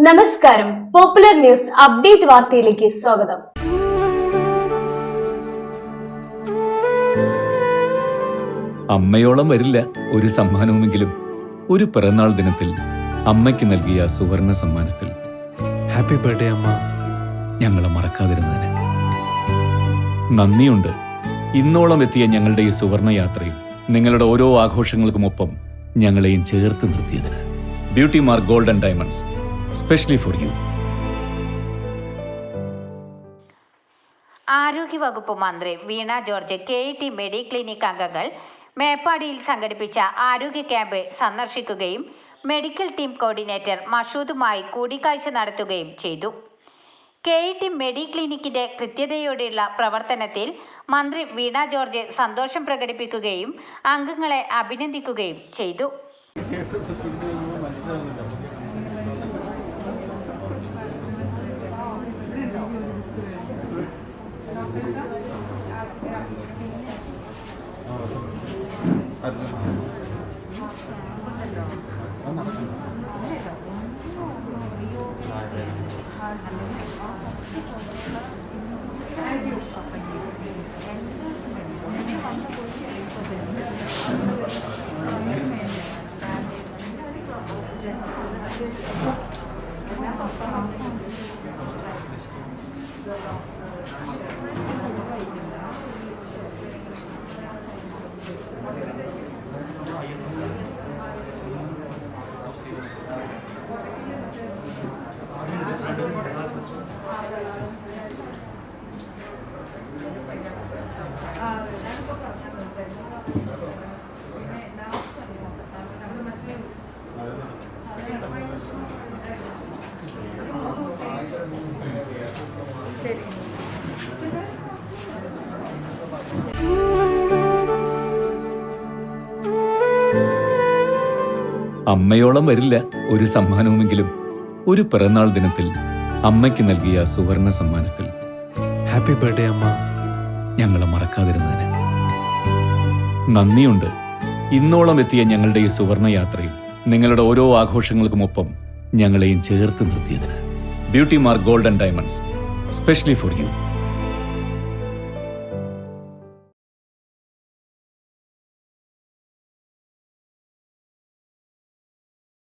നമസ്കാരം. Popular news update വാർത്തയിലേക്ക് സ്വാഗതം. അമ്മയോളം വരില്ല ഒരു സമ്മാനവുമെങ്കിലും ഒരു പിറന്നാൾ ദിനത്തിൽ അമ്മയ്ക്ക് നൽകിയ സുവർണ സമ്മാനത്തിൽ ഹാപ്പി ബർത്ത്ഡേ അമ്മ. ഞങ്ങളെ മറക്കാതിരുന്നതിന് നന്ദിയുണ്ട്. ഇന്നോളം എത്തിയ ഞങ്ങളുടെ ഈ സുവർണ യാത്രയിൽ നിങ്ങളുടെ ഓരോ ആഘോഷങ്ങൾക്കുമൊപ്പം ഞങ്ങളെയും ചേർത്ത് നിർത്തിയതിന്. Beauty mark gold and diamonds, specially for you. ആരോഗ്യവകുപ്പ് മന്ത്രി വീണ ജോർജ് KIT മെഡിക്ലിനിക് അംഗങ്ങൾ മേപ്പാടിയിൽ സംഘടിപ്പിച്ച ആരോഗ്യ ക്യാമ്പ് സന്ദർശിക്കുകയും മെഡിക്കൽ ടീം കോർഡിനേറ്റർ മഷൂദുമായി കൂടിക്കാഴ്ച നടത്തുകയും ചെയ്തു. KIT മെഡിക്ലിനിക്കിന്റെ കൃത്യതയോടെയുള്ള പ്രവർത്തനത്തിൽ മന്ത്രി വീണ ജോർജ് സന്തോഷം പ്രകടിപ്പിക്കുകയും അംഗങ്ങളെ അഭിനന്ദിക്കുകയും ചെയ്തു. അമ്മയോളം വരില്ല ഒരു സമ്മാനവുമെങ്കിലും ഒരു പിറന്നാൾ ദിനത്തിൽ അമ്മയ്ക്ക് നൽകിയ സുവർണ സമ്മാനത്തിൽ ഹാപ്പി ബർത്ത്ഡേ അമ്മ. ഞങ്ങളെ മറക്കാതിരുന്നതിന് നന്ദിയുണ്ട്. ഇന്നോളം എത്തിയ ഞങ്ങളുടെ ഈ സുവർണ യാത്രയിൽ നിങ്ങളുടെ ഓരോ ആഘോഷങ്ങൾക്കുമൊപ്പം ഞങ്ങളെയും ചേർത്ത് നിർത്തിയതിന്. Beauty mark gold and diamonds, specially for U.